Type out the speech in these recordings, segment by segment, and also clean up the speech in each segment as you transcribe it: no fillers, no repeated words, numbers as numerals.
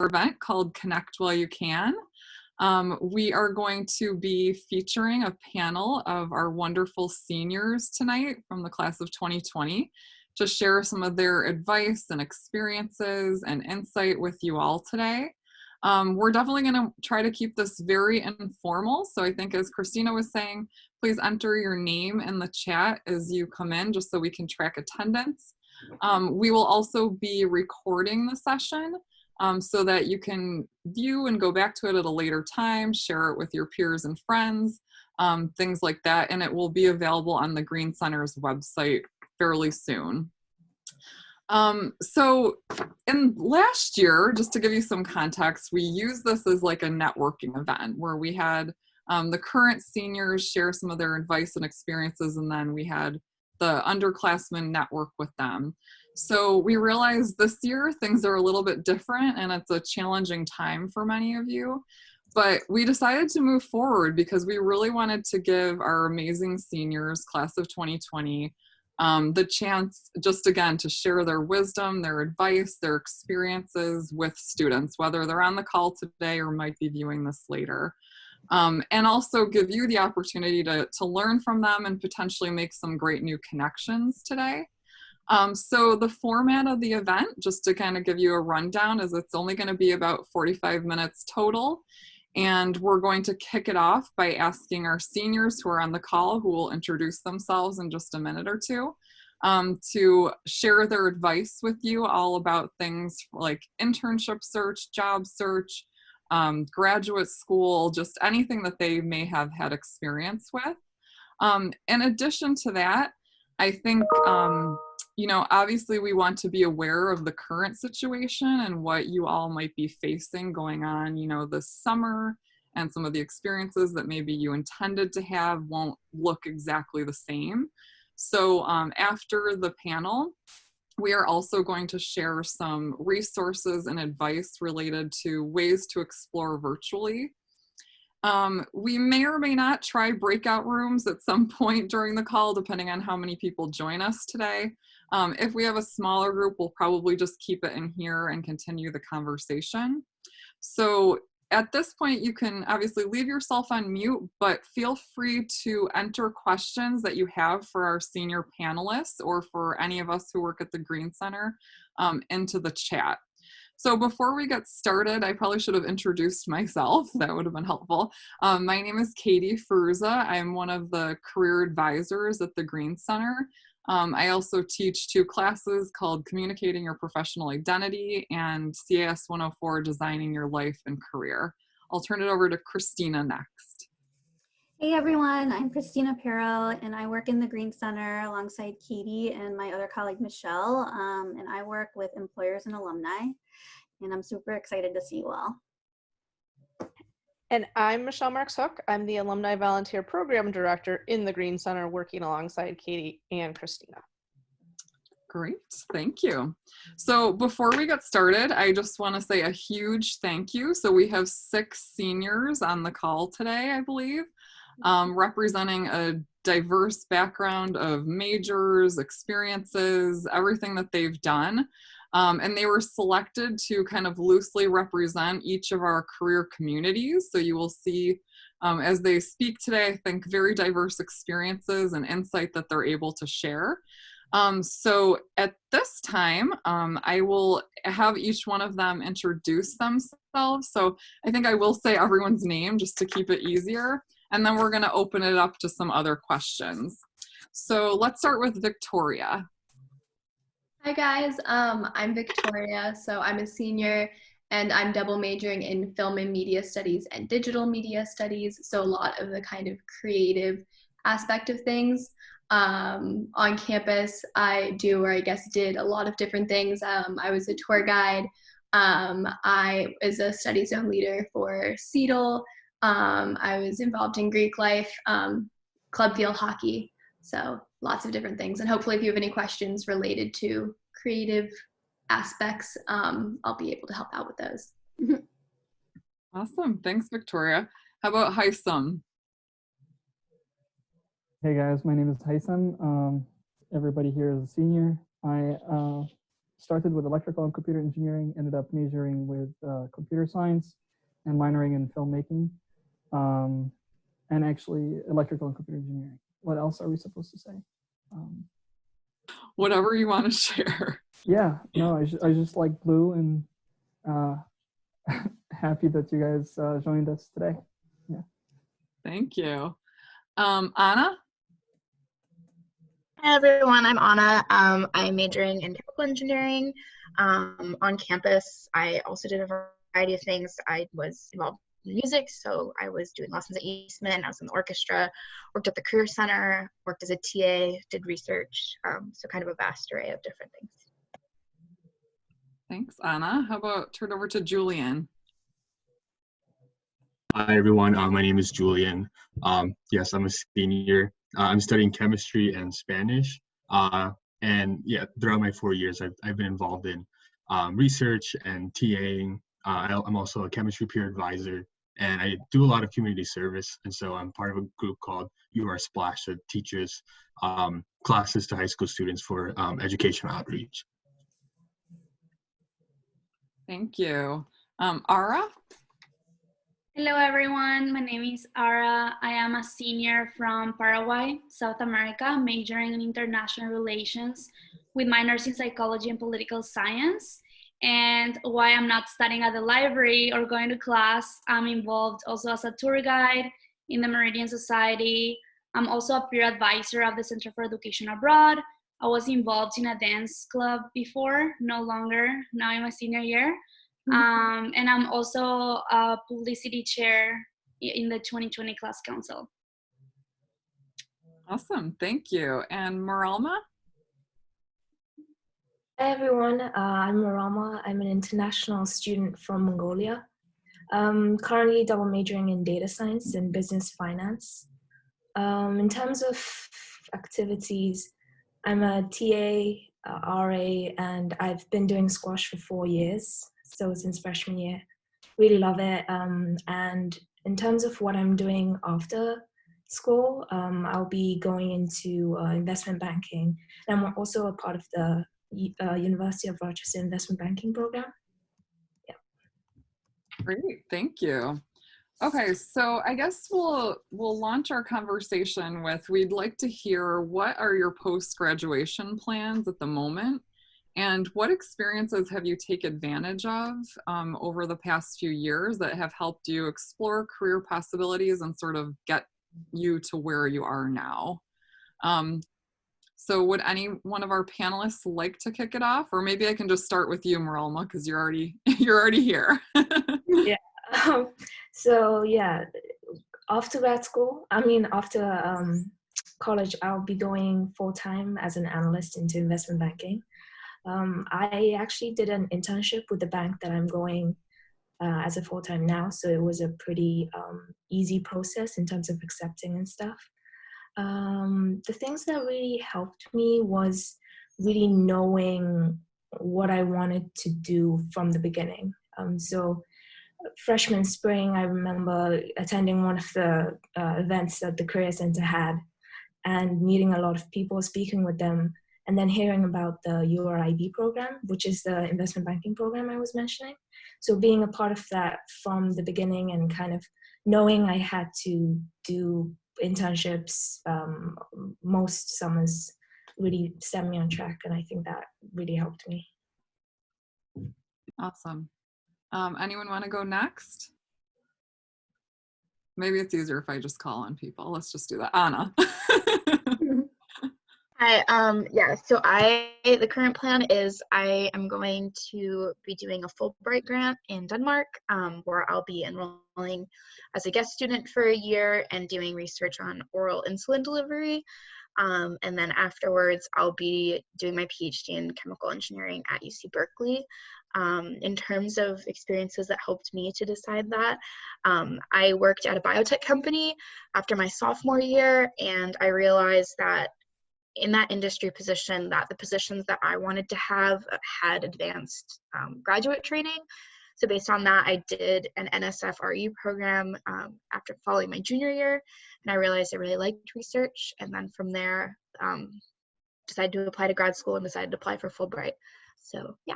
event called Connect While You Can. We are going to be featuring a panel of our wonderful seniors tonight from the class of 2020 to share some of their advice and experiences and insight with you all today. We're definitely going to try to keep this very informal. So I think, as Christina was saying, please enter your name in the chat as you come in, just so we can track attendance. We will also be recording the session so that you can view and go back to it at a later time, share it with your peers and friends, things like that. And it will be available on the Green Center's website fairly soon. So in last year, just to give you some context, we used this as like a networking event where we had the current seniors share some of their advice and experiences, and then we had the underclassmen network with them. So we realized this year things are a little bit different and it's a challenging time for many of you, but we decided to move forward because we really wanted to give our amazing seniors, class of 2020, the chance just again to share their wisdom, their advice, their experiences with students, whether they're on the call today or might be viewing this later. And also give you the opportunity to learn from them and potentially make some great new connections today. So the format of the event, just to kind of give you a rundown, is it's only going to be about 45 minutes total. And we're going to kick it off by asking our seniors who are on the call, who will introduce themselves in just a minute or two, to share their advice with you all about things like internship search, job search, graduate school, just anything that they may have had experience with. In addition to that, I think, you know, obviously we want to be aware of the current situation and what you all might be facing going on, you know, this summer, and some of the experiences that maybe you intended to have won't look exactly the same. So after the panel, we are also going to share some resources and advice related to ways to explore virtually. We may or may not try breakout rooms at some point during the call, depending on how many people join us today. If we have a smaller group, we'll probably just keep it in here and continue the conversation. So at this point, you can obviously leave yourself on mute, but feel free to enter questions that you have for our senior panelists or for any of us who work at the Green Center into the chat. So before we get started, I probably should have introduced myself. That would have been helpful. My name is Katie Fruza. I'm one of the career advisors at the Green Center. I also teach 2 classes called Communicating Your Professional Identity and CAS 104, Designing Your Life and Career. I'll turn it over to Christina next. Hey everyone, I'm Christina Perro and I work in the Green Center alongside Katie and my other colleague Michelle, and I work with employers and alumni, and I'm super excited to see you all. And I'm Michelle Marks Hook. I'm the Alumni Volunteer Program Director in the Green Center, working alongside Katie and Christina. Great, thank you. So before we get started, I just want to say a huge thank you. So we have 6 seniors on the call today, I believe, representing a diverse background of majors, experiences, everything that they've done. And they were selected to kind of loosely represent each of our career communities. So you will see as they speak today, I think very diverse experiences and insight that they're able to share. So at this time, I will have each one of them introduce themselves. So I think I will say everyone's name just to keep it easier. And then we're going to open it up to some other questions. So let's start with Victoria. Hi guys, I'm Victoria, so I'm a senior and I'm double majoring in film and media studies and digital media studies, so a lot of the kind of creative aspect of things. On campus, I do, or I guess did, a lot of different things. I was a tour guide, I was a study zone leader for CEDL, I was involved in Greek life, club field hockey, so lots of different things. And hopefully if you have any questions related to creative aspects, I'll be able to help out with those. Awesome, thanks Victoria. How about Haitham? Hey guys, my name is Tyson. Everybody here is a senior. I started with electrical and computer engineering, ended up majoring with computer science and minoring in filmmaking, and actually electrical and computer engineering. What else are we supposed to say? Whatever you want to share. Yeah, no, I just like blue, and happy that you guys joined us today. Yeah. Thank you. Anna? Hi everyone, I'm Anna. I'm majoring in chemical engineering. On campus, I also did a variety of things. I was involved in music, so I was doing lessons at Eastman, I was in the orchestra, worked at the Career Center, worked as a TA, did research, so kind of a vast array of different things. Thanks, Anna. How about turn over to Julian? Hi everyone, my name is Julian. Yes, I'm a senior. I'm studying chemistry and Spanish. And yeah, throughout my 4 years, I've been involved in research and TAing. I'm also a chemistry peer advisor, and I do a lot of community service. And so I'm part of a group called UR Splash that teaches classes to high school students for educational outreach. Thank you. Ara? Hello everyone, my name is Ara. I am a senior from Paraguay, South America, majoring in international relations with minors in psychology and political science. And while I'm not studying at the library or going to class, I'm involved also as a tour guide in the Meridian Society. I'm also a peer advisor of the Center for Education Abroad. I was involved in a dance club before, no longer, now in my senior year. And I'm also a publicity chair in the 2020 class council. Awesome, thank you. And Maralma? Hi everyone, I'm Rama. I'm an international student from Mongolia. Currently double majoring in data science and business finance. In terms of activities, I'm a TA, RA, and I've been doing squash for 4 years. So since freshman year, really love it. And in terms of what I'm doing after school, I'll be going into investment banking. And I'm also a part of the University of Rochester investment banking program. Yeah. Great, thank you. Okay, so I guess we'll launch our conversation with, we'd like to hear what are your post-graduation plans at the moment? And what experiences have you taken advantage of over the past few years that have helped you explore career possibilities and sort of get you to where you are now? So would any one of our panelists like to kick it off? Or maybe I can just start with you, Maralma, because you're already here. Yeah. So yeah, after college, I'll be going full-time as an analyst into investment banking. I actually did an internship with the bank that I'm going as a full-time now, so it was a pretty easy process in terms of accepting and stuff. The things that really helped me was really knowing what I wanted to do from the beginning. So freshman spring, I remember attending one of the events that the Career Center had and meeting a lot of people, speaking with them, and then hearing about the URIB program, which is the investment banking program I was mentioning. So being a part of that from the beginning and kind of knowing I had to do internships most summers really set me on track, and I think that really helped me. Awesome. Anyone want to go next? Maybe it's easier if I just call on people. Let's just do that. Anna. Hi, yeah, so the current plan is I am going to be doing a Fulbright grant in Denmark, where I'll be enrolling as a guest student for a year and doing research on oral insulin delivery. And then afterwards, I'll be doing my PhD in chemical engineering at UC Berkeley. In terms of experiences that helped me to decide that, I worked at a biotech company after my sophomore year, and I realized that in that industry position, that the positions that I wanted to have had advanced graduate training. So based on that, I did an NSF-RE program after following my junior year, and I realized I really liked research. And then from there, decided to apply to grad school and decided to apply for Fulbright. So yeah.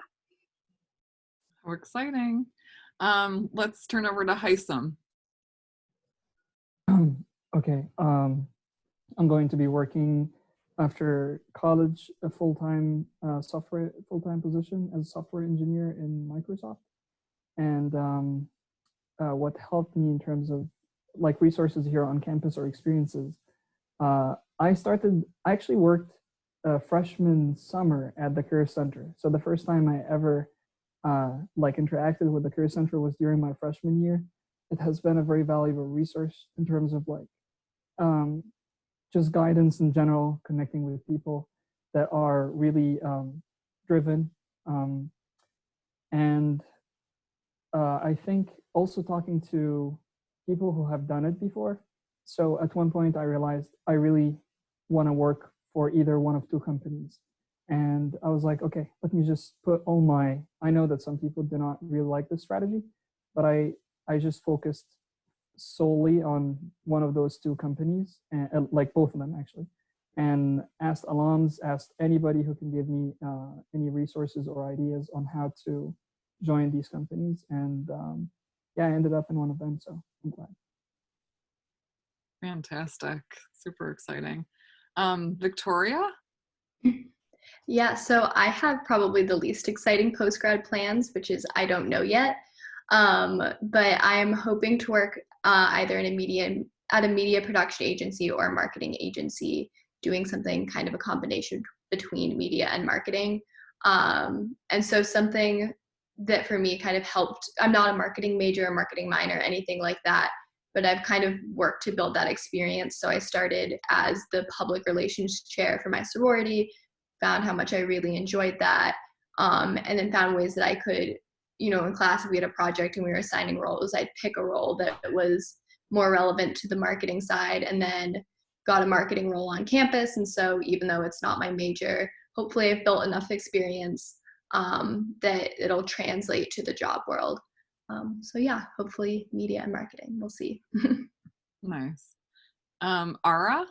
How exciting. Let's turn over to Tyson. Okay, I'm going to be working after college a full-time position as a software engineer in Microsoft. And what helped me in terms of like resources here on campus or experiences, I actually worked freshman summer at the Career Center. So the first time I ever like interacted with the Career Center was during my freshman year. It has been a very valuable resource in terms of like just guidance in general, connecting with people that are really driven. And I think also talking to people who have done it before. So at one point I realized I really want to work for either one of two companies. And I was like, okay, let me just put all I know that some people do not really like this strategy, but I just focused solely on one of those two companies, and like both of them actually, and asked alums, asked anybody who can give me any resources or ideas on how to join these companies. And yeah, I ended up in one of them, so I'm glad. Fantastic, super exciting. Victoria? Yeah, so I have probably the least exciting postgrad plans, which is I don't know yet. But I'm hoping to work either at a media production agency or a marketing agency, doing something kind of a combination between media and marketing. And so something that for me kind of helped, I'm not a marketing major or marketing minor, anything like that, but I've kind of worked to build that experience. So I started as the public relations chair for my sorority, found how much I really enjoyed that, and then found ways that I could, in class, if we had a project and we were assigning roles, I'd pick a role that was more relevant to the marketing side, and then got a marketing role on campus. And so even though it's not my major, hopefully I've built enough experience that it'll translate to the job world. So yeah, hopefully media and marketing, we'll see. Nice. Ara?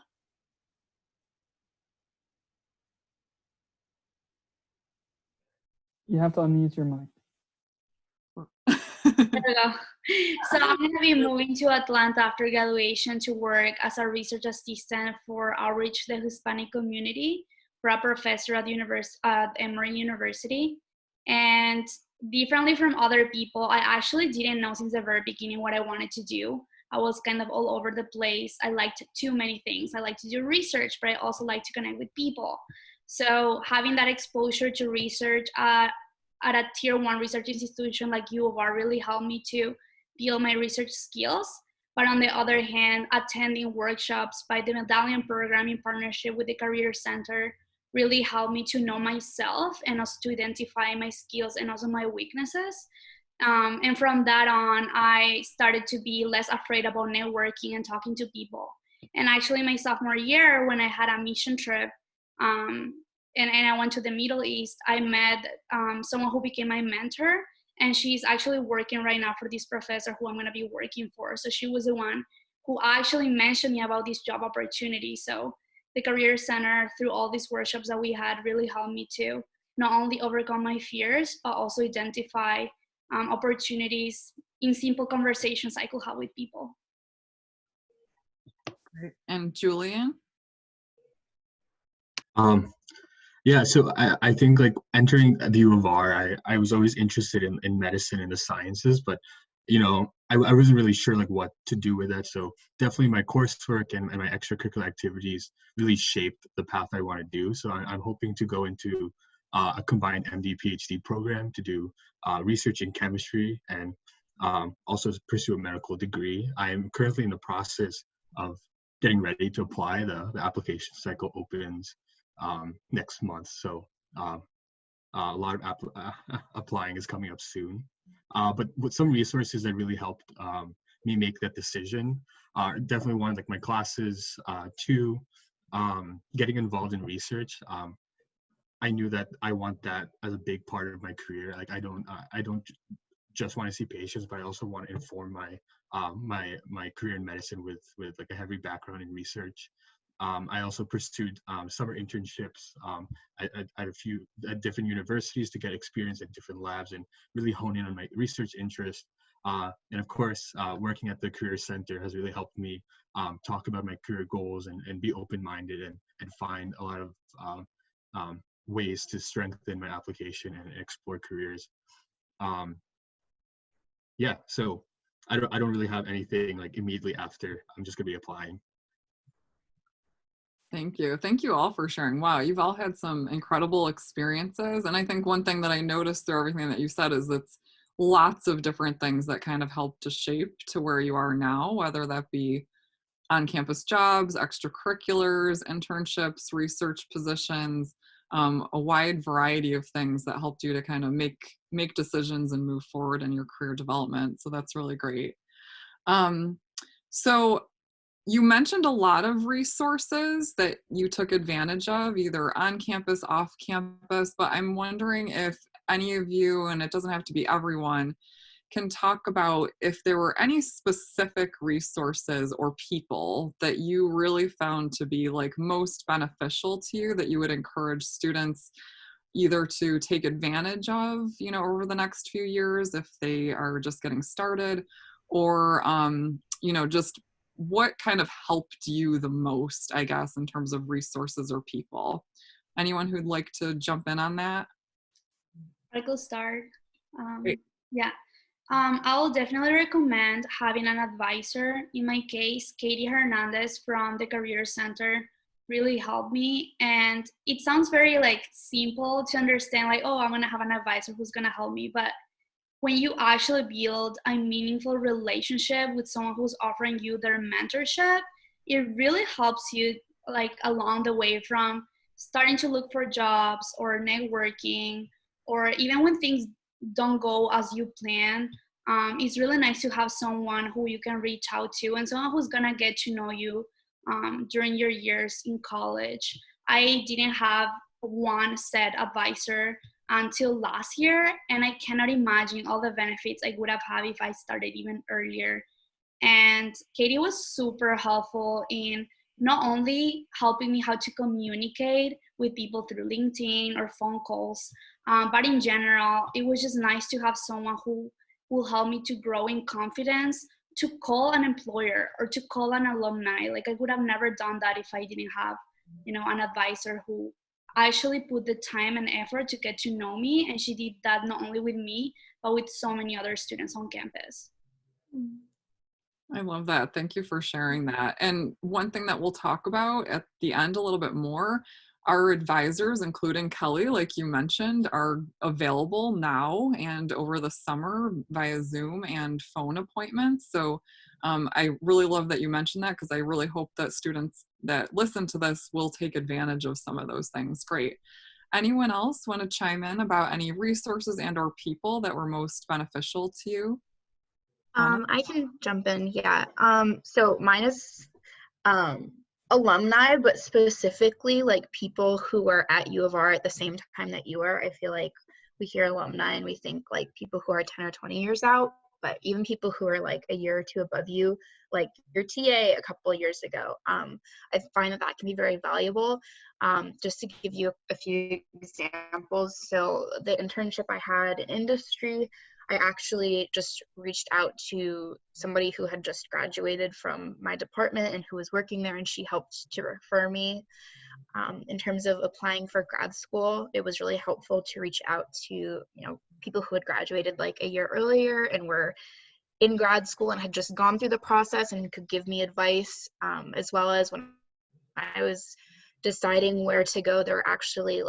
You have to unmute your mic. There we go. So I'm going to be moving to Atlanta after graduation to work as a research assistant for outreach to the Hispanic community for a professor at Emory University. And differently from other people, I actually didn't know since the very beginning what I wanted to do. I was kind of all over the place. I liked too many things. I like to do research, but I also like to connect with people. So having that exposure to research at a tier 1 research institution like UR really helped me to build my research skills. But on the other hand, attending workshops by the Medallion program in partnership with the Career Center really helped me to know myself and also to identify my skills and also my weaknesses. And from that on, I started to be less afraid about networking and talking to people. And actually my sophomore year, when I had a mission trip, and I went to the Middle East, I met someone who became my mentor, and she's actually working right now for this professor who I'm going to be working for. So she was the one who actually mentioned me about this job opportunity. So the Career Center, through all these workshops that we had, really helped me to not only overcome my fears, but also identify opportunities in simple conversations I could have with people. Great. And Julian? Yeah, so I think like entering the U of R, I was always interested in medicine and the sciences, but I wasn't really sure like what to do with that. So definitely my coursework and my extracurricular activities really shaped the path I want to do. So I'm hoping to go into a combined MD PhD program to do research in chemistry and also pursue a medical degree. I am currently in the process of getting ready to apply. The application cycle opens next month, so a lot of applying is coming up soon. But with some resources that really helped me make that decision are definitely one, like my classes, two, getting involved in research. I knew that I want that as a big part of my career. Like I don't just want to see patients, but I also want to inform my my career in medicine with like a heavy background in research. I also pursued summer internships at a few different universities to get experience at different labs and really hone in on my research interest. And of course, working at the Career Center has really helped me talk about my career goals and be open-minded and find a lot of ways to strengthen my application and explore careers. Yeah, so I don't really have anything like immediately after. I'm just gonna be applying. Thank you. Thank you all for sharing. Wow, you've all had some incredible experiences. And I think one thing that I noticed through everything that you said is it's lots of different things that kind of help to shape to where you are now, whether that be on-campus jobs, extracurriculars, internships, research positions, a wide variety of things that helped you to kind of make decisions and move forward in your career development. So that's really great. So you mentioned a lot of resources that you took advantage of, either on campus, off campus, but I'm wondering if any of you, and it doesn't have to be everyone, can talk about if there were any specific resources or people that you really found to be like most beneficial to you that you would encourage students either to take advantage of, over the next few years if they are just getting started, or, just what kind of helped you the most, I guess, in terms of resources or people? Anyone who'd like to jump in on that? I could start. Great. Yeah. I will definitely recommend having an advisor. In my case, Katie Hernandez from the Career Center really helped me. And it sounds very simple to understand, I'm going to have an advisor who's going to help me. But when you actually build a meaningful relationship with someone who's offering you their mentorship, it really helps you along the way from starting to look for jobs or networking, or even when things don't go as you plan. It's really nice to have someone who you can reach out to and someone who's gonna get to know you during your years in college. I didn't have one set advisor until last year, and I cannot imagine all the benefits I would have had if I started even earlier. And Katie was super helpful in not only helping me how to communicate with people through LinkedIn or phone calls, but in general, it was just nice to have someone who will help me to grow in confidence to call an employer or to call an alumni. I would have never done that if I didn't have, an advisor who actually put the time and effort to get to know me. And she did that not only with me, but with so many other students on campus. I love that. Thank you for sharing that. And one thing that we'll talk about at the end a little bit more, our advisors, including Kelly, like you mentioned, are available now and over the summer via Zoom and phone appointments. So I really love that you mentioned that, because I really hope that students that listen to this will take advantage of some of those things. Great. Anyone else want to chime in about any resources and or people that were most beneficial to you? I can jump in, yeah. So mine is alumni, but specifically people who are at U of R at the same time that you are. I feel like we hear alumni and we think people who are 10 or 20 years out, but even people who are a year or two above you, like your TA a couple of years ago. I find that can be very valuable. Just to give you a few examples. So the internship I had in industry, I actually just reached out to somebody who had just graduated from my department and who was working there, and she helped to refer me. In terms of applying for grad school, it was really helpful to reach out to people who had graduated a year earlier and were in grad school and had just gone through the process and could give me advice, as well as when I was deciding where to go, there were actually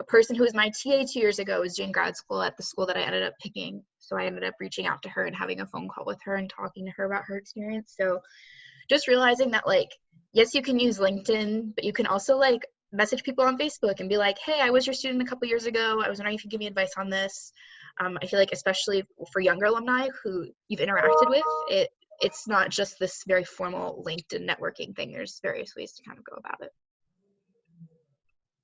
a person who was my TA 2 years ago was doing grad school at the school that I ended up picking. So I ended up reaching out to her and having a phone call with her and talking to her about her experience. So just realizing that yes, you can use LinkedIn, but you can also message people on Facebook and be like, hey, I was your student a couple years ago. I was wondering if you could give me advice on this. I feel especially for younger alumni who you've interacted with, it's not just this very formal LinkedIn networking thing. There's various ways to kind of go about it.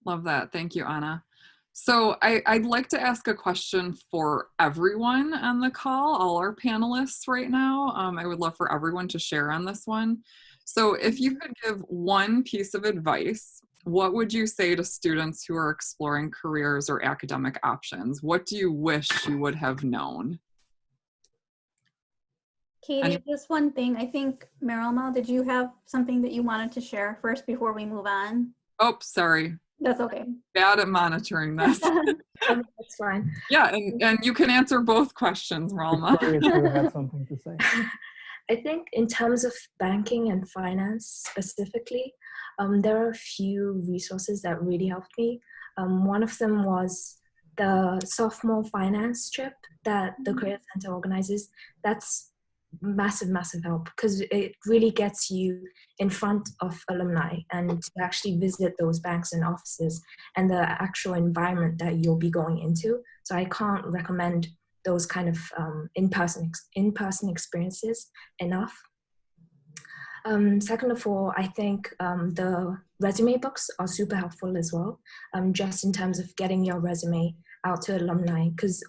Love that. Thank you, Anna. So I'd like to ask a question for everyone on the call, all our panelists right now. I would love for everyone to share on this one. So if you could give one piece of advice, what would you say to students who are exploring careers or academic options? What do you wish you would have known? Katie, just one thing. I think, Marama, did you have something that you wanted to share first before we move on? Oh, sorry. That's okay. Bad at monitoring this. That's fine. Yeah, and you can answer both questions, Rama. Victoria sort of had something to say. I think in terms of banking and finance specifically, there are a few resources that really helped me. One of them was the sophomore finance trip that the Career Center organizes. That's massive help because it really gets you in front of alumni and to actually visit those banks and offices and the actual environment that you'll be going into. So I can't recommend those kind of in-person experiences enough. Second of all, I think the resume books are super helpful as well, just in terms of getting your resume out to alumni, because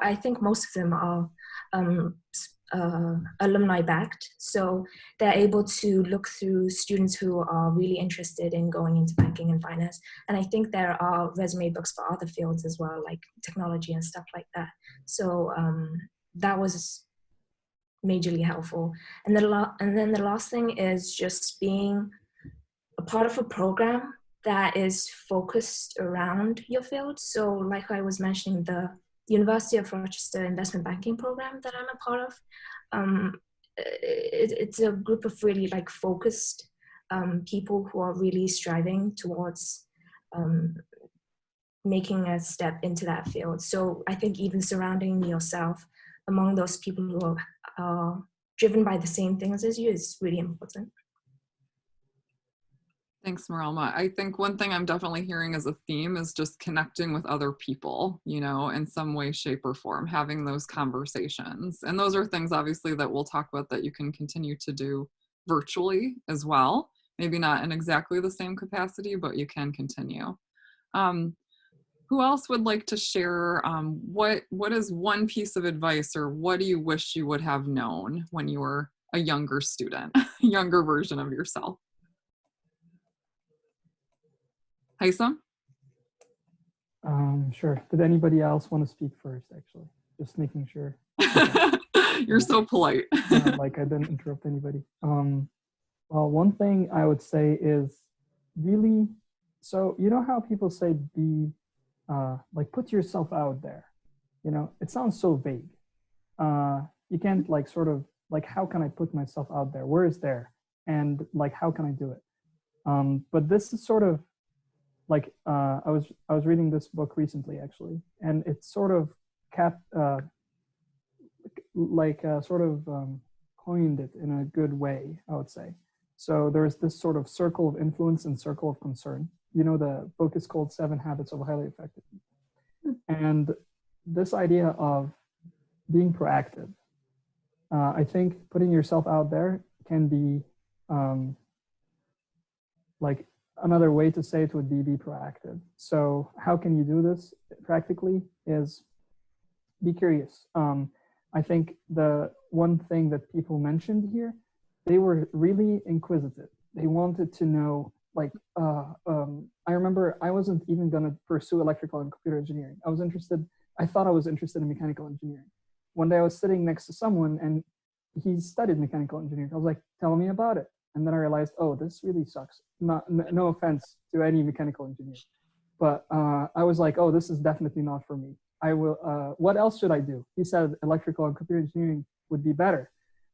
I think most of them are alumni backed, so they're able to look through students who are really interested in going into banking and finance. And I think there are resume books for other fields as well, like technology and stuff like that. So that was majorly helpful. And then the last thing is just being a part of a program that is focused around your field. So like I was mentioning, the University of Rochester investment banking program that I'm a part of, it's a group of really like focused people who are really striving towards making a step into that field. So I think even surrounding yourself among those people who are driven by the same things as you is really important. Thanks, Maralma. I think one thing I'm definitely hearing as a theme is just connecting with other people, you know, in some way, shape, or form, having those conversations. And those are things, obviously, that we'll talk about that you can continue to do virtually as well. Maybe not in exactly the same capacity, but you can continue. Who else would like to share what is one piece of advice, or what do you wish you would have known when you were a younger student, younger version of yourself? Tyson? Sure. Did anybody else want to speak first, actually? Just making sure. You're so polite. Like I didn't interrupt anybody. Well, one thing I would say is really, so you know how people say like put yourself out there, you know, it sounds so vague. You can't like sort of like, how can I put myself out there? Where is there? And like, how can I do it? But this is sort of like, I was reading this book recently actually, and it's sort of coined it in a good way, I would say. So there's this sort of circle of influence and circle of concern. You know, the book is called 7 Habits of Highly Effective People. And this idea of being proactive, I think putting yourself out there can be like another way to say it would be proactive. So how can you do this practically is be curious. I think the one thing that people mentioned here, they were really inquisitive. They wanted to know, like, I remember I wasn't even gonna pursue electrical and computer engineering. I thought I was interested in mechanical engineering. One day I was sitting next to someone and he studied mechanical engineering. I was like, tell me about it. And then I realized, oh, this really sucks. No offense to any mechanical engineer. But I was like, oh, this is definitely not for me. What else should I do? He said electrical and computer engineering would be better.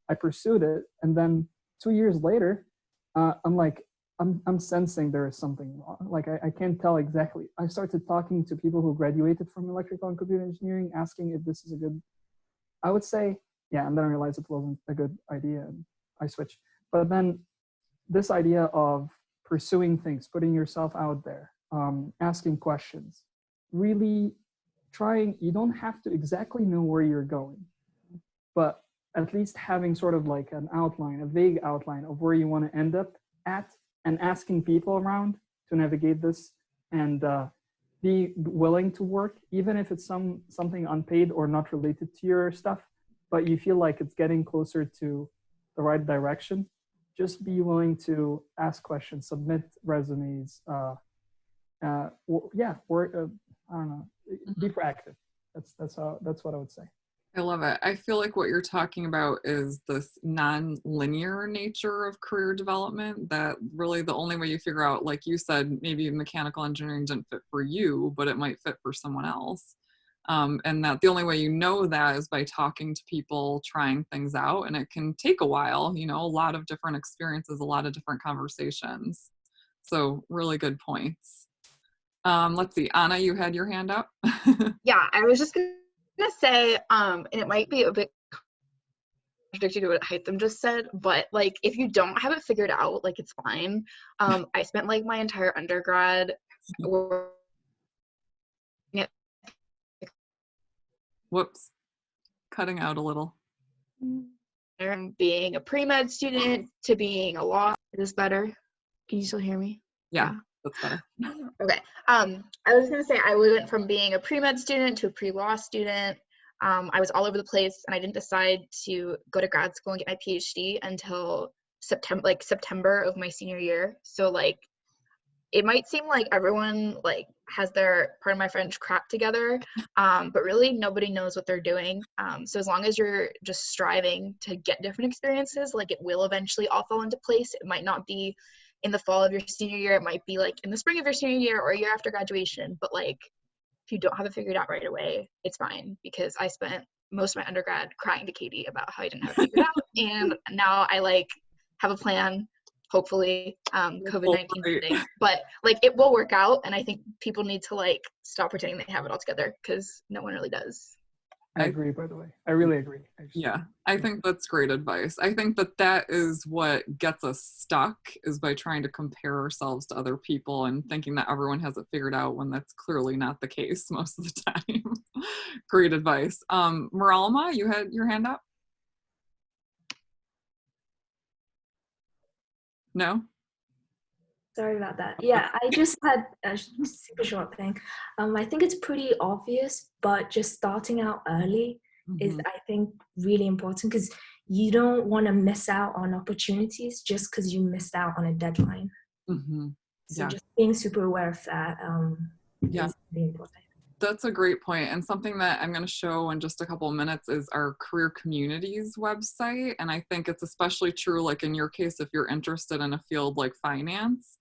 I pursued it. And then 2 years later, I'm sensing there is something wrong. Like I can't tell exactly. I started talking to people who graduated from electrical and computer engineering, asking if this is a good, I would say, yeah, and then I realized it wasn't a good idea and I switched. But then this idea of pursuing things, putting yourself out there, asking questions, really trying, you don't have to exactly know where you're going, but at least having sort of like an outline, a vague outline of where you want to end up at, and asking people around to navigate this, and be willing to work, even if it's something unpaid or not related to your stuff, but you feel like it's getting closer to the right direction. just be willing to ask questions, submit resumes. Yeah, work. I don't know. Be proactive. That's what I would say. I love it. I feel like what you're talking about is this non-linear nature of career development, that really the only way you figure out, like you said, maybe mechanical engineering didn't fit for you, but it might fit for someone else. And that the only way you know that is by talking to people, trying things out, and it can take a while, a lot of different experiences, a lot of different conversations. So really good points. Let's see, Anna, you had your hand up. Yeah, I was just gonna say, and it might be a bit contradictory to what Hytham just said, but like if you don't have it figured out, like it's fine. I spent like my entire undergrad Whoops, cutting out a little. from being a pre-med student to being a law. Is this better? Can you still hear me? Yeah, that's better. Okay. I was gonna say I went from being a pre-med student to a pre-law student. I was all over the place, and I didn't decide to go to grad school and get my PhD until September of my senior year. So like, it might seem like everyone like has their, pardon my French, crap together, but really nobody knows what they're doing. So as long as you're just striving to get different experiences, like it will eventually all fall into place. It might not be in the fall of your senior year, it might be like in the spring of your senior year or a year after graduation, but like if you don't have it figured out right away, it's fine, because I spent most of my undergrad crying to Katie about how I didn't have it figured out, and now I like have a plan, hopefully, COVID-19 thing, but like it will work out, and I think people need to like stop pretending they have it all together, because no one really does. I agree, by the way. I really agree. Actually. Yeah, I think that's great advice. I think that is what gets us stuck, is by trying to compare ourselves to other people and thinking that everyone has it figured out when that's clearly not the case most of the time. Great advice. Maralma, you had your hand up? No? Sorry about that. Yeah, I just had a super short thing. I think it's pretty obvious, but just starting out early is, I think, really important, because you don't want to miss out on opportunities just because you missed out on a deadline. So just being super aware of that is really important. That's a great point. And something that I'm going to show in just a couple of minutes is our career communities website. And I think it's especially true, like in your case, if you're interested in a field like finance,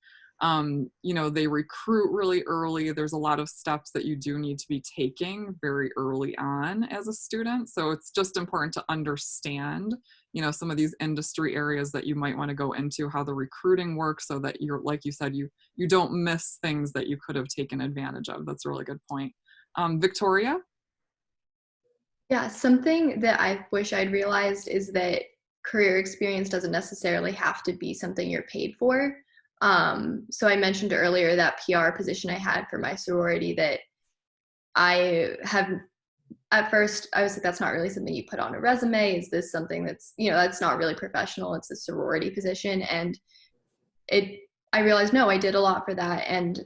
they recruit really early. There's a lot of steps that you do need to be taking very early on as a student. So it's just important to understand, some of these industry areas that you might want to go into, how the recruiting works, so that you're, like you said, you don't miss things that you could have taken advantage of. That's a really good point. Victoria? Yeah, something that I wish I'd realized is that career experience doesn't necessarily have to be something you're paid for. So I mentioned earlier that PR position I had for my sorority that I have, at first I was like, that's not really something you put on a resume. Is this something that's, that's not really professional. It's a sorority position. And I realized, no, I did a lot for that, and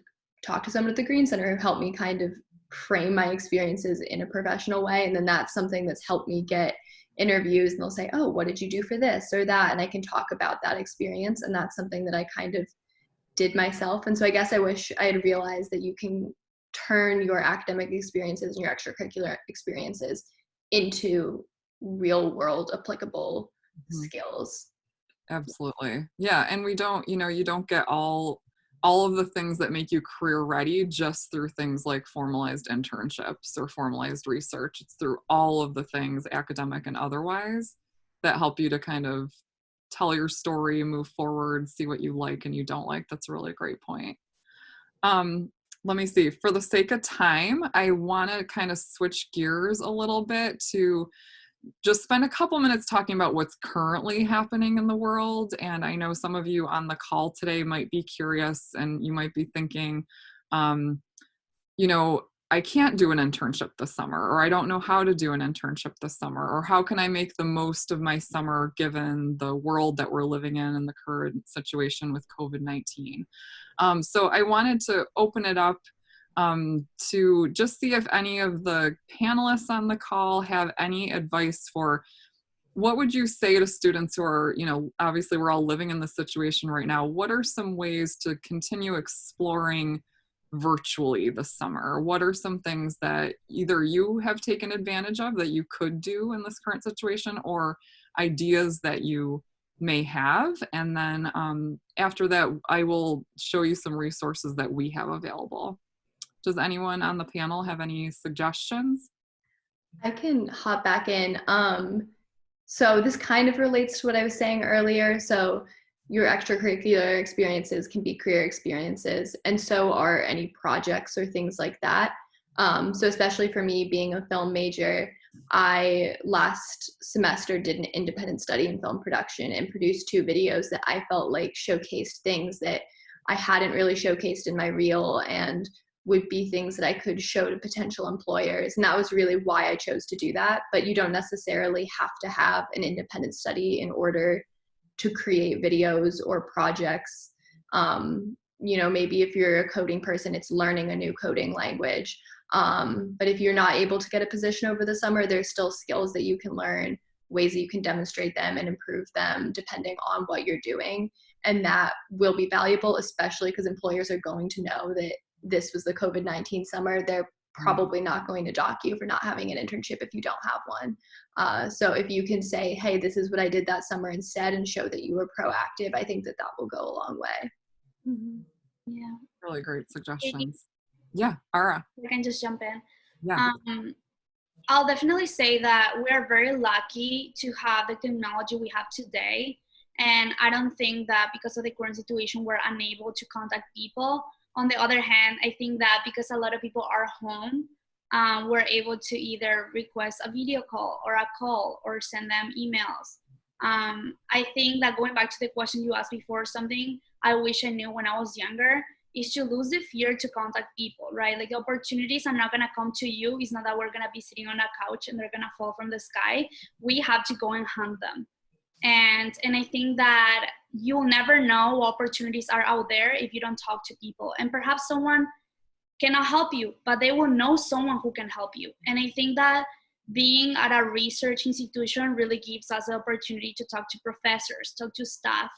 talked to someone at the Green Center who helped me kind of frame my experiences in a professional way. And then that's something that's helped me get interviews, and they'll say, oh, what did you do for this or that? And I can talk about that experience. And that's something that I kind of did myself. And so I guess I wish I had realized that you can turn your academic experiences and your extracurricular experiences into real world applicable skills. Absolutely. Yeah. And we don't, you don't get all of the things that make you career ready just through things like formalized internships or formalized research. It's through all of the things, academic and otherwise, that help you to kind of tell your story, move forward, see what you like and you don't like. That's a really great point. Let me see. For the sake of time, I want to kind of switch gears a little bit to just spend a couple minutes talking about what's currently happening in the world. And I know some of you on the call today might be curious, and you might be thinking, I can't do an internship this summer, or I don't know how to do an internship this summer, or how can I make the most of my summer given the world that we're living in and the current situation with COVID-19. So I wanted to open it up to just see if any of the panelists on the call have any advice for what would you say to students who are, you know, obviously we're all living in this situation right now. What are some ways to continue exploring virtually this summer? What are some things that either you have taken advantage of that you could do in this current situation, or ideas that you may have? And then after that, I will show you some resources that we have available. Does anyone on the panel have any suggestions? I can hop back in. So this kind of relates to what I was saying earlier. So your extracurricular experiences can be career experiences, and so are any projects or things like that. So especially for me being a film major, I last semester did an independent study in film production and produced 2 videos that I felt like showcased things that I hadn't really showcased in my reel and would be things that I could show to potential employers. And that was really why I chose to do that. But you don't necessarily have to have an independent study in order to create videos or projects. You know, maybe if you're a coding person, it's learning a new coding language. But if you're not able to get a position over the summer, there's still skills that you can learn, ways that you can demonstrate them and improve them depending on what you're doing. And that will be valuable, especially because employers are going to know that this was the COVID-19 summer. They're probably not going to dock you for not having an internship if you don't have one. So if you can say, hey, this is what I did that summer instead, and show that you were proactive, I think that that will go a long way. Mm-hmm. Yeah. Really great suggestions. Yeah, Ara. I can just jump in. Yeah. I'll definitely say that we are very lucky to have the technology we have today. And I don't think that because of the current situation, we're unable to contact people. On the other hand, I think that because a lot of people are home, we're able to either request a video call or a call or send them emails. I think that going back to the question you asked before, something I wish I knew when I was younger is to lose the fear to contact people, right? Like, opportunities are not gonna come to you. It's not that we're gonna be sitting on a couch and they're gonna fall from the sky. We have to go and hunt them. And I think that you'll never know what opportunities are out there if you don't talk to people. And perhaps someone cannot help you, but they will know someone who can help you. And I think that being at a research institution really gives us the opportunity to talk to professors, talk to staff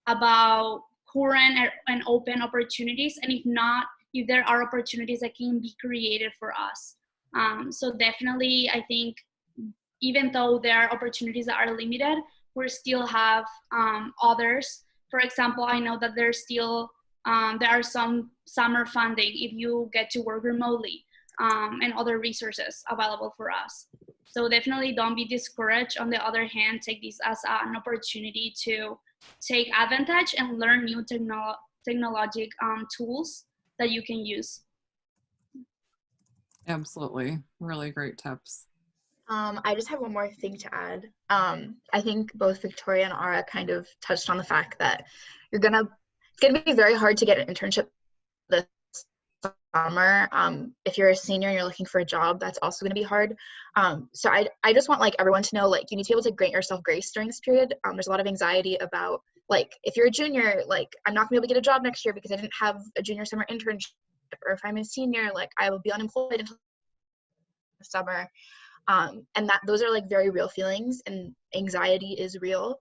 about current and open opportunities. And if not, if there are opportunities that can be created for us. So definitely, I think even though there are opportunities that are limited, we still have others. For example, I know that there's still, there are some summer funding if you get to work remotely, and other resources available for us. So definitely don't be discouraged. On the other hand, take this as an opportunity to take advantage and learn new technologic tools that you can use. Absolutely. Really great tips. I just have one more thing to add. I think both Victoria and Ara kind of touched on the fact that it's gonna be very hard to get an internship this summer. If you're a senior and you're looking for a job, that's also gonna be hard. So I just want everyone to know, you need to be able to grant yourself grace during this period. There's a lot of anxiety about if you're a junior, I'm not gonna be able to get a job next year because I didn't have a junior summer internship, or if I'm a senior, I will be unemployed until the summer. And those are very real feelings, and anxiety is real.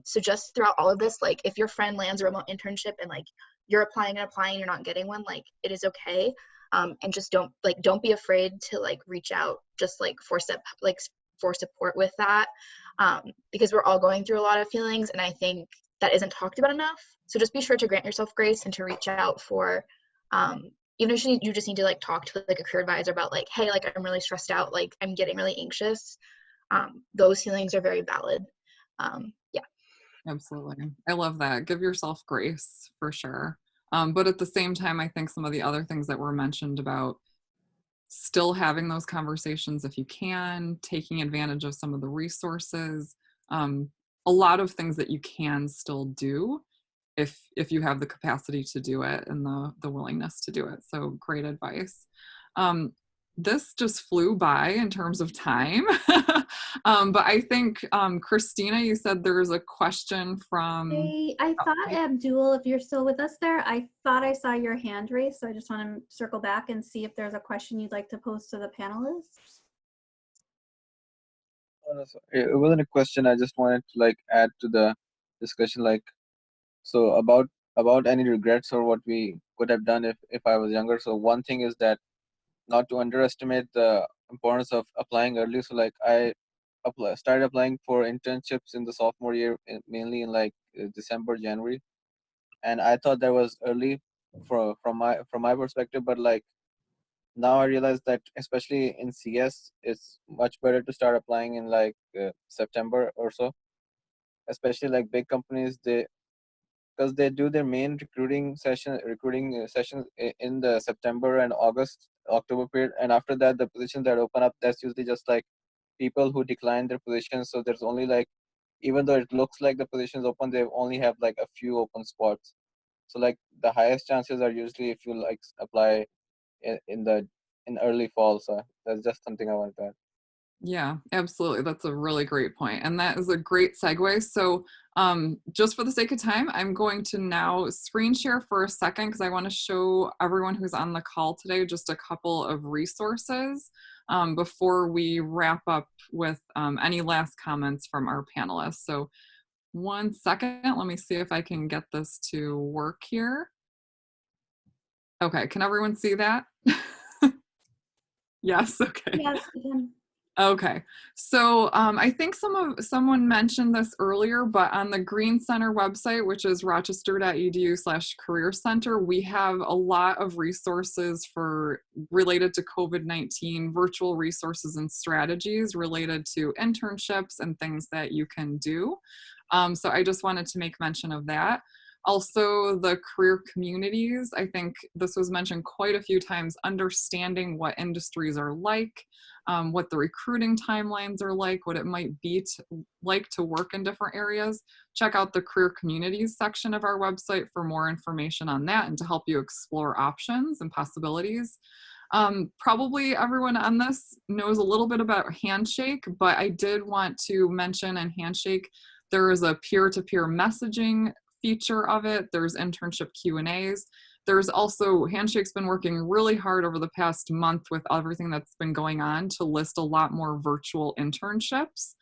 So just throughout all of this, if your friend lands a remote internship and you're applying and applying, you're not getting one, it is okay. And just don't be afraid to reach out, just for support with that. Because we're all going through a lot of feelings, and I think that isn't talked about enough. So just be sure to grant yourself grace and to reach out for, even if you just need to talk to a career advisor about hey, I'm really stressed out, I'm getting really anxious. Those feelings are very valid. Yeah. Absolutely. I love that. Give yourself grace for sure. But at the same time, I think some of the other things that were mentioned about still having those conversations if you can, taking advantage of some of the resources, a lot of things that you can still do if you have the capacity to do it and the willingness to do it. So great advice. This just flew by in terms of time. But I think, Christina, you said there was a question from... Hey, I thought, Abdul, if you're still with us there, I thought I saw your hand raised, so I just want to circle back and see if there's a question you'd like to pose to the panelists. It wasn't a question. I just wanted to like add to the discussion, like, so about any regrets or what we could have done if I was younger. So one thing is that not to underestimate the importance of applying early. So like I started applying for internships in the sophomore year, mainly in like December, January, and I thought that was early from my perspective. But like now I realize that especially in CS, it's much better to start applying in like September or so. Especially like big companies, because they do their main recruiting sessions in the September and October period, and after that the positions that open up, that's usually just like people who decline their positions. So there's only like, even though it looks like the positions open, they only have like a few open spots. So like the highest chances are usually if you like apply in early fall. So that's just something I want to add. Yeah, absolutely. That's a really great point. And that is a great segue. So just for the sake of time, I'm going to now screen share for a second because I want to show everyone who's on the call today just a couple of resources before we wrap up with any last comments from our panelists. So one second, let me see if I can get this to work here. Okay, can everyone see that? Yes, okay. Yes, we can. Okay, so I think someone mentioned this earlier, but on the Green Center website, which is rochester.edu/career center, we have a lot of resources related to COVID-19, virtual resources and strategies related to internships and things that you can do. So I just wanted to make mention of that. Also, the career communities, I think this was mentioned quite a few times, understanding what industries are like, what the recruiting timelines are like, what it might be like to work in different areas. Check out the career communities section of our website for more information on that and to help you explore options and possibilities. Probably everyone on this knows a little bit about Handshake, but I did want to mention in Handshake, there is a peer-to-peer messaging feature of it. There's internship Q&As. There's also, Handshake's been working really hard over the past month with everything that's been going on to list a lot more virtual internships.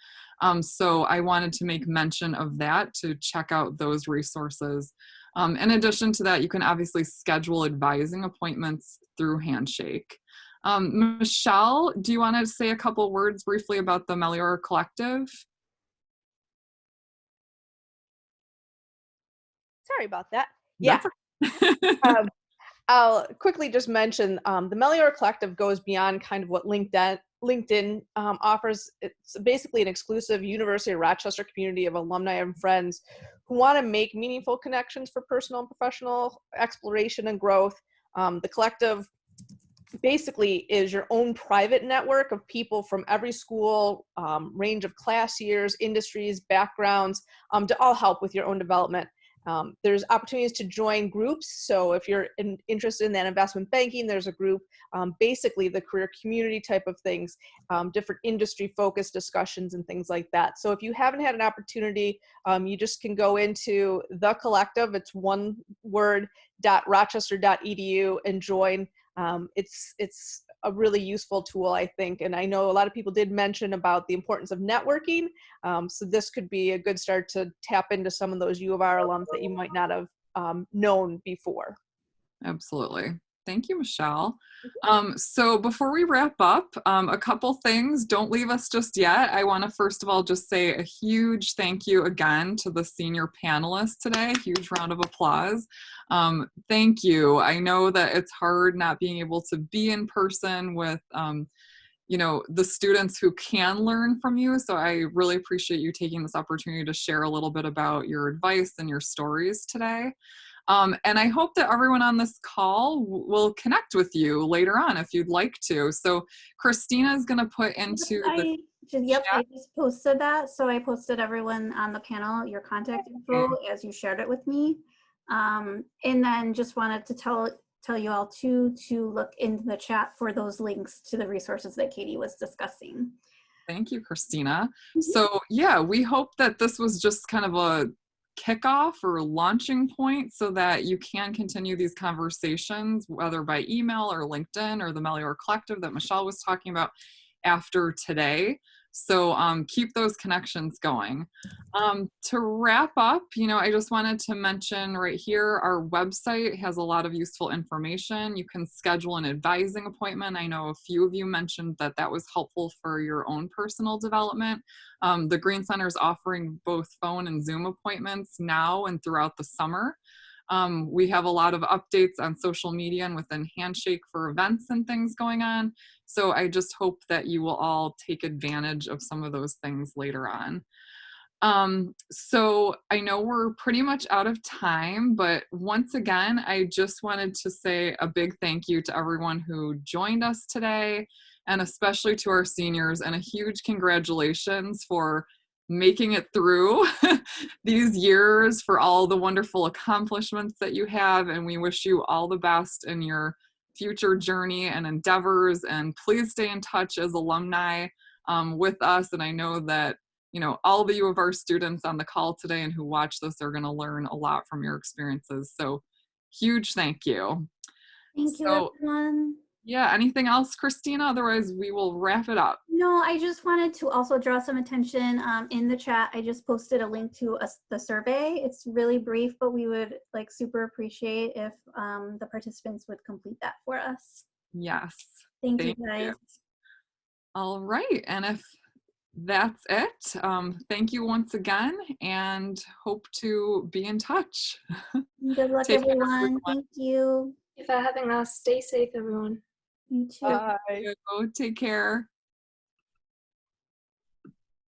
So I wanted to make mention of that, to check out those resources. In addition to that, you can obviously schedule advising appointments through Handshake. Michelle, do you want to say a couple words briefly about the Melia Collective? Sorry about that. Yeah. I'll quickly just mention the Melia Collective goes beyond kind of what LinkedIn offers. It's basically an exclusive University of Rochester community of alumni and friends who want to make meaningful connections for personal and professional exploration and growth. The collective basically is your own private network of people from every school, range of class years, industries, backgrounds, to all help with your own development. There's opportunities to join groups. So if you're interested in that investment banking, there's a group, basically the career community type of things, different industry focused discussions and things like that. So if you haven't had an opportunity, you just can go into the collective. It's one word, .rochester.edu and join. It's a really useful tool, I think. And I know a lot of people did mention about the importance of networking. So this could be a good start to tap into some of those U of R alums that you might not have known before. Absolutely. Thank you, Michelle. So before we wrap up, a couple things. Don't leave us just yet. I want to first of all just say a huge thank you again to the senior panelists today. Huge round of applause. Thank you. I know that it's hard not being able to be in person with the students who can learn from you. So I really appreciate you taking this opportunity to share a little bit about your advice and your stories today. And I hope that everyone on this call will connect with you later on if you'd like to. So Christina is going to put into I just posted that. So I posted everyone on the panel your contact info as you shared it with me. And then just wanted to tell you all to look into the chat for those links to the resources that Katie was discussing. Thank you, Christina. So yeah, we hope that this was just kind of a kickoff or launching point so that you can continue these conversations, whether by email or LinkedIn or the Melia Collective that Michelle was talking about after today. So keep those connections going. To wrap up, I just wanted to mention right here, our website has a lot of useful information. You can schedule an advising appointment. I know a few of you mentioned that that was helpful for your own personal development. The Green Center is offering both phone and Zoom appointments now and throughout the summer. We have a lot of updates on social media and within Handshake for events and things going on. So I just hope that you will all take advantage of some of those things later on. So I know we're pretty much out of time, but once again, I just wanted to say a big thank you to everyone who joined us today, and especially to our seniors, and a huge congratulations for making it through these years, for all the wonderful accomplishments that you have, and we wish you all the best in your future journey and endeavors. And please stay in touch as alumni with us. And I know that all of you of our students on the call today and who watch this are going to learn a lot from your experiences. So huge thank you. Thank you, everyone. Yeah, anything else, Christina? Otherwise, we will wrap it up. No, I just wanted to also draw some attention in the chat. I just posted a link to the survey. It's really brief, but we would super appreciate if the participants would complete that for us. Yes. Thank you, guys. All right. And if that's it, thank you once again, and hope to be in touch. Good luck, everyone. Thank you. Thank you for having us. Stay safe, everyone. You too. Bye. Take care.